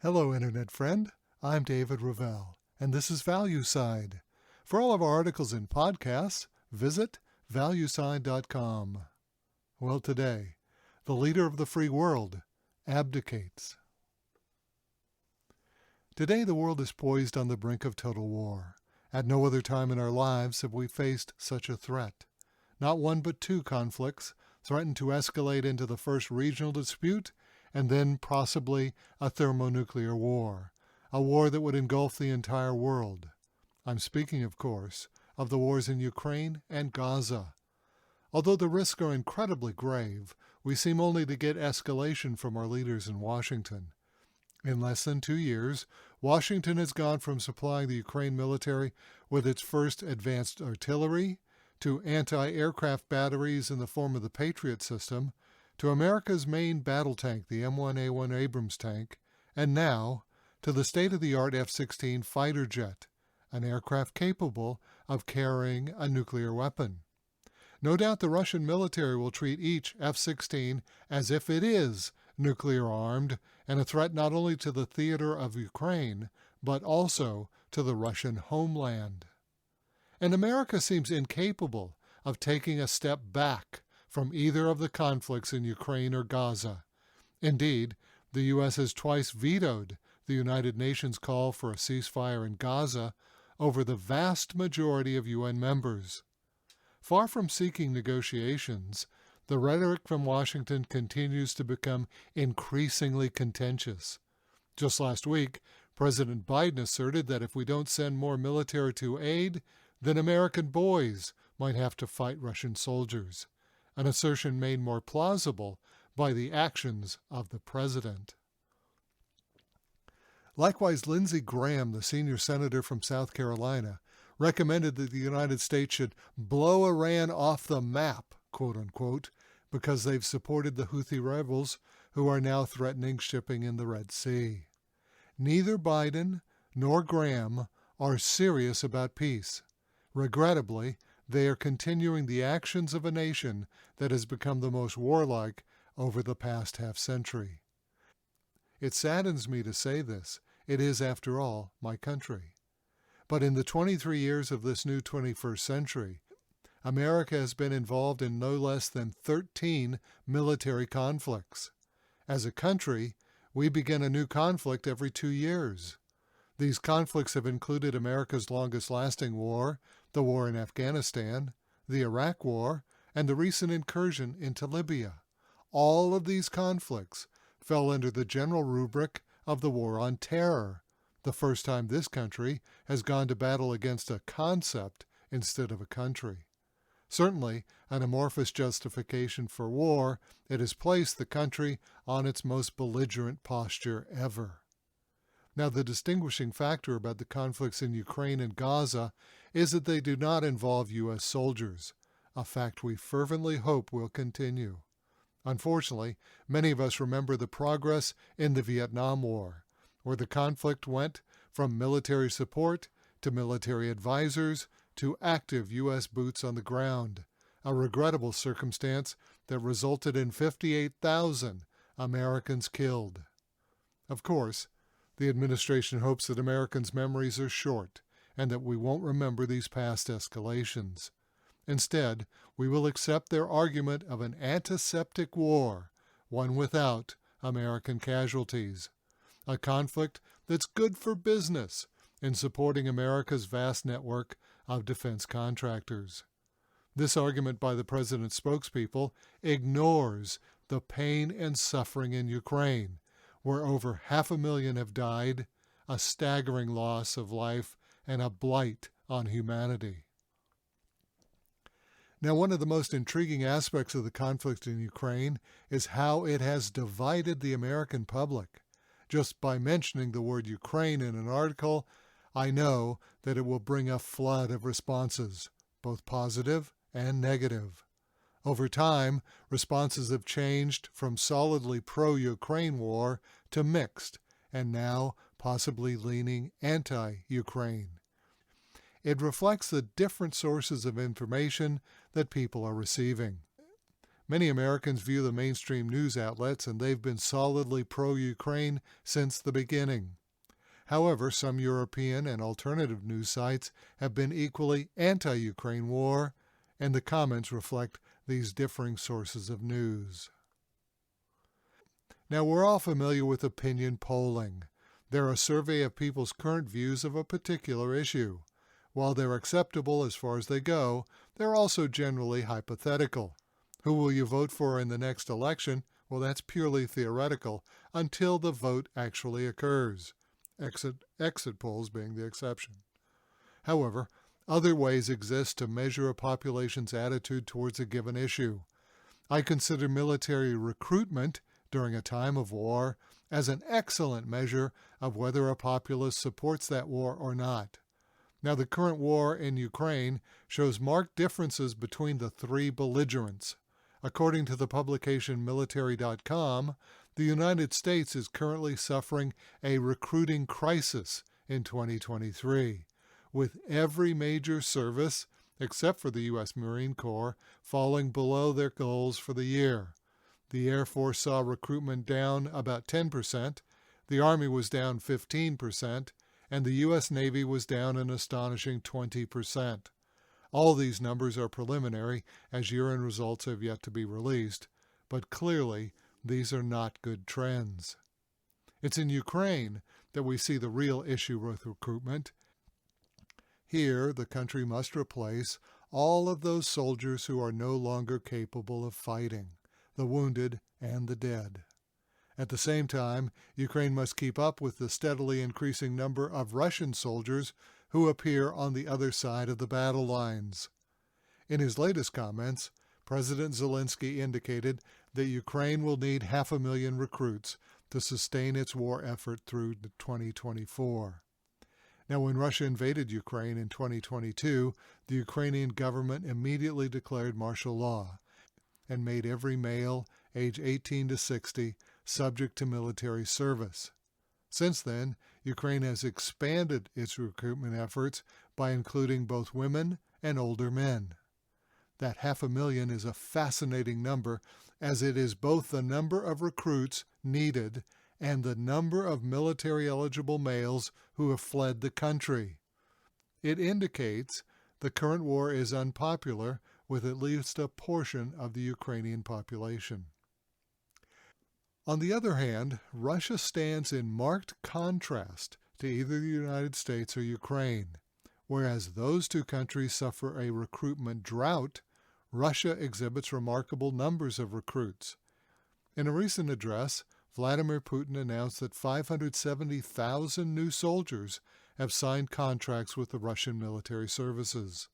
Hello, Internet friend. I'm David Ravel, and this is ValueSide. For all of our articles and podcasts, visit valueside.com. Well, today, the leader of the free world abdicates. Today, the world is poised on the brink of total war. At no other time in our lives have we faced such a threat. Not one but two conflicts threaten to escalate into the first regional dispute and then possibly a thermonuclear war, a war that would engulf the entire world. I'm speaking, of course, of the wars in Ukraine and Gaza. Although the risks are incredibly grave, we seem only to get escalation from our leaders in Washington. In less than 2 years, Washington has gone from supplying the Ukraine military with its first advanced artillery, to anti-aircraft batteries in the form of the Patriot system, to America's main battle tank, the M1A1 Abrams tank, and now to the state-of-the-art F-16 fighter jet, an aircraft capable of carrying a nuclear weapon. No doubt the Russian military will treat each F-16 as if it is nuclear-armed and a threat not only to the theater of Ukraine, but also to the Russian homeland. And America seems incapable of taking a step back from either of the conflicts in Ukraine or Gaza. Indeed, the U.S. has twice vetoed the United Nations call for a ceasefire in Gaza over the vast majority of UN members. Far from seeking negotiations, the rhetoric from Washington continues to become increasingly contentious. Just last week, President Biden asserted that if we don't send more military to aid, then American boys might have to fight Russian soldiers, an assertion made more plausible by the actions of the president. Likewise, Lindsey Graham, the senior senator from South Carolina, recommended that the United States should blow Iran off the map, quote-unquote, because they've supported the Houthi rebels who are now threatening shipping in the Red Sea. Neither Biden nor Graham are serious about peace. Regrettably, they are continuing the actions of a nation that has become the most warlike over the past half-century. It saddens me to say this. It is, after all, my country. But in the 23 years of this new 21st century, America has been involved in no less than 13 military conflicts. As a country, we begin a new conflict every 2 years. These conflicts have included America's longest-lasting war, the war in Afghanistan, the Iraq War, and the recent incursion into Libya. All of these conflicts fell under the general rubric of the War on Terror, the first time this country has gone to battle against a concept instead of a country. Certainly, an amorphous justification for war, it has placed the country on its most belligerent posture ever. Now, the distinguishing factor about the conflicts in Ukraine and Gaza is that they do not involve U.S. soldiers, a fact we fervently hope will continue. Unfortunately, many of us remember the progress in the Vietnam War, where the conflict went from military support to military advisors to active U.S. boots on the ground, a regrettable circumstance that resulted in 58,000 Americans killed. Of course, the administration hopes that Americans' memories are short and that we won't remember these past escalations. Instead, we will accept their argument of an antiseptic war, one without American casualties, a conflict that's good for business in supporting America's vast network of defense contractors. This argument by the president's spokespeople ignores the pain and suffering in Ukraine, where over 500,000 have died, a staggering loss of life, and a blight on humanity. Now, one of the most intriguing aspects of the conflict in Ukraine is how it has divided the American public. Just by mentioning the word Ukraine in an article, I know that it will bring a flood of responses, both positive and negative. Over time, responses have changed from solidly pro-Ukraine war to mixed, and now possibly leaning anti-Ukraine. It reflects the different sources of information that people are receiving. Many Americans view the mainstream news outlets, and they've been solidly pro-Ukraine since the beginning. However, some European and alternative news sites have been equally anti-Ukraine war, and the comments reflect these differing sources of news. Now, we're all familiar with opinion polling. They're a survey of people's current views of a particular issue. While they're acceptable as far as they go, they're also generally hypothetical. Who will you vote for in the next election? Well, that's purely theoretical until the vote actually occurs. Exit polls being the exception. However, other ways exist to measure a population's attitude towards a given issue. I consider military recruitment during a time of war as an excellent measure of whether a populace supports that war or not. Now, the current war in Ukraine shows marked differences between the three belligerents. According to the publication military.com, the United States is currently suffering a recruiting crisis in 2023, with every major service, except for the U.S. Marine Corps, falling below their goals for the year. The Air Force saw recruitment down about 10%, the Army was down 15%, and the U.S. Navy was down an astonishing 20%. All these numbers are preliminary, as year-end results have yet to be released, but clearly these are not good trends. It's in Ukraine that we see the real issue with recruitment. Here, the country must replace all of those soldiers who are no longer capable of fighting, the wounded and the dead. At the same time, Ukraine must keep up with the steadily increasing number of Russian soldiers who appear on the other side of the battle lines. In his latest comments, President Zelensky indicated that Ukraine will need 500,000 recruits to sustain its war effort through 2024. Now, when Russia invaded Ukraine in 2022, the Ukrainian government immediately declared martial law and made every male age 18 to 60 subject to military service. Since then, Ukraine has expanded its recruitment efforts by including both women and older men. That 500,000 is a fascinating number, as it is both the number of recruits needed and the number of military-eligible males who have fled the country. It indicates the current war is unpopular with at least a portion of the Ukrainian population. On the other hand, Russia stands in marked contrast to either the United States or Ukraine. Whereas those two countries suffer a recruitment drought, Russia exhibits remarkable numbers of recruits. In a recent address, Vladimir Putin announced that 570,000 new soldiers have signed contracts with the Russian military services.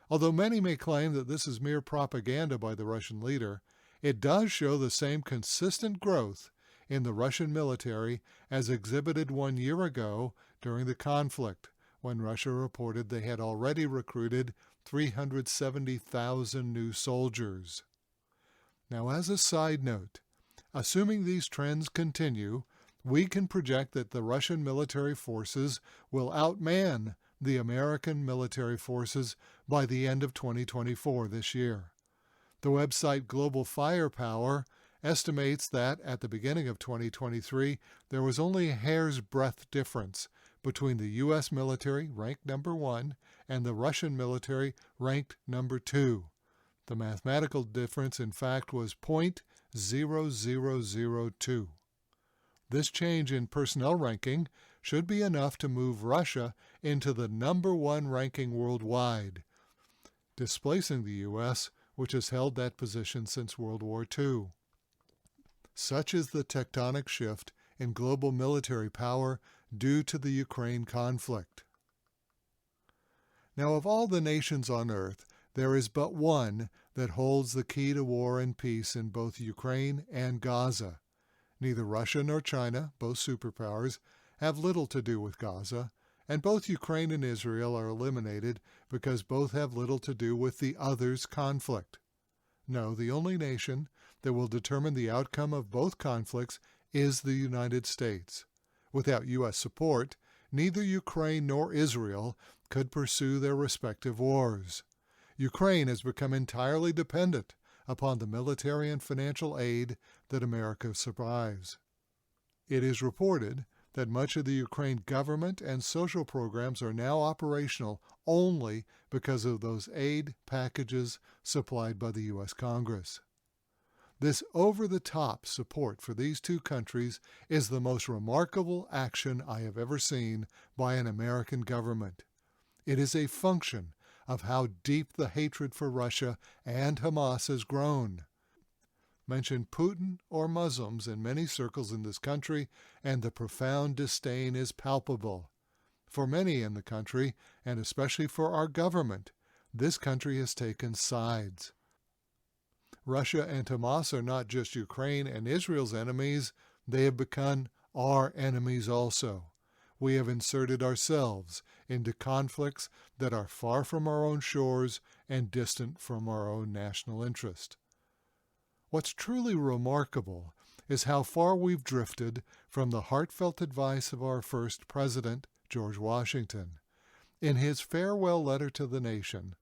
Although many may claim that this is mere propaganda by the Russian leader, it does show the same consistent growth in the Russian military as exhibited 1 year ago during the conflict, when Russia reported they had already recruited 370,000 new soldiers. Now, as a side note, assuming these trends continue, we can project that the Russian military forces will outman the American military forces by the end of 2024 this year. The website Global Firepower estimates that at the beginning of 2023, there was only a hair's breadth difference between the U.S. military, ranked number 1, and the Russian military, ranked number 2. The mathematical difference, in fact, was 0.0002. This change in personnel ranking should be enough to move Russia into the number 1 ranking worldwide, displacing the U.S., which has held that position since World War II. Such is the tectonic shift in global military power due to the Ukraine conflict. Now, of all the nations on earth, there is but one that holds the key to war and peace in both Ukraine and Gaza. Neither Russia nor China, both superpowers, have little to do with Gaza, and both Ukraine and Israel are eliminated because both have little to do with the other's conflict. No, the only nation that will determine the outcome of both conflicts is the United States. Without U.S. support, neither Ukraine nor Israel could pursue their respective wars. Ukraine has become entirely dependent upon the military and financial aid that America supplies. It is reported that much of the Ukraine government and social programs are now operational only because of those aid packages supplied by the U.S. Congress. This over-the-top support for these two countries is the most remarkable action I have ever seen by an American government. It is a function of how deep the hatred for Russia and Hamas has grown. Mention Putin or Muslims in many circles in this country, and the profound disdain is palpable. For many in the country, and especially for our government, this country has taken sides. Russia and Hamas are not just Ukraine and Israel's enemies, they have become our enemies also. We have inserted ourselves into conflicts that are far from our own shores and distant from our own national interest. What's truly remarkable is how far we've drifted from the heartfelt advice of our first president, George Washington. In his farewell letter to the nation,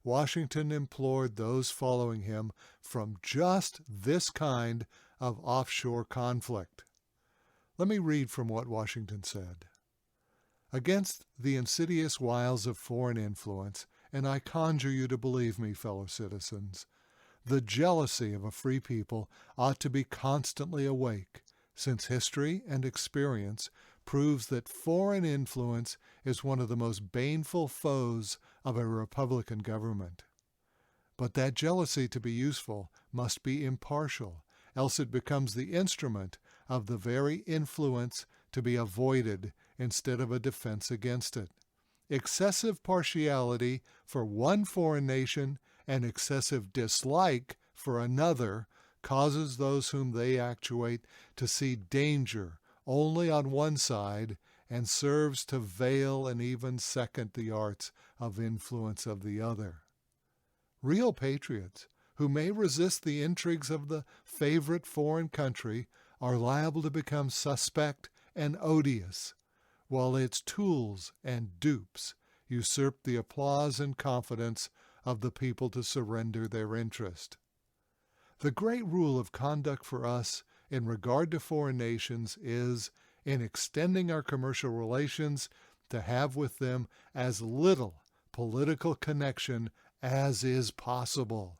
Washington implored those following him from just this kind of offshore conflict. Let me read from what Washington said. Against the insidious wiles of foreign influence, and I conjure you to believe me, fellow citizens, the jealousy of a free people ought to be constantly awake, since history and experience proves that foreign influence is one of the most baneful foes of a republican government. But that jealousy, to be useful, must be impartial, else it becomes the instrument of the very influence to be avoided instead of a defense against it. Excessive partiality for one foreign nation and excessive dislike for another causes those whom they actuate to see danger only on one side and serves to veil and even second the arts of influence of the other. Real patriots, who may resist the intrigues of the favorite foreign country, are liable to become suspect and odious, while its tools and dupes usurp the applause and confidence of the people to surrender their interest. The great rule of conduct for us in regard to foreign nations is, in extending our commercial relations, to have with them as little political connection as is possible.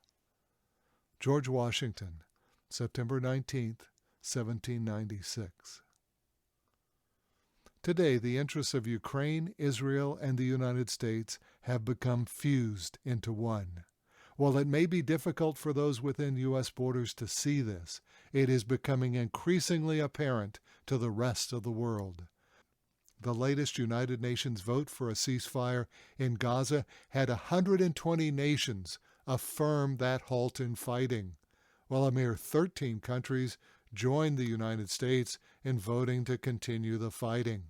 George Washington, September 19th, 1796. Today, the interests of Ukraine, Israel, and the United States have become fused into one. While it may be difficult for those within U.S. borders to see this, it is becoming increasingly apparent to the rest of the world. The latest United Nations vote for a ceasefire in Gaza had 120 nations affirm that halt in fighting, while a mere 13 countries joined the United States in voting to continue the fighting.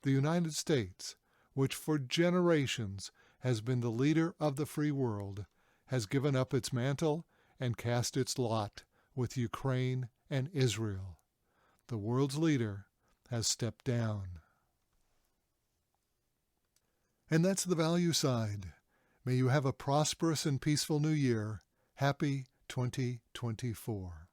The United States, which for generations has been the leader of the free world, has given up its mantle and cast its lot with Ukraine and Israel. The world's leader has stepped down. And that's the value side. May you have a prosperous and peaceful new year. Happy 2024.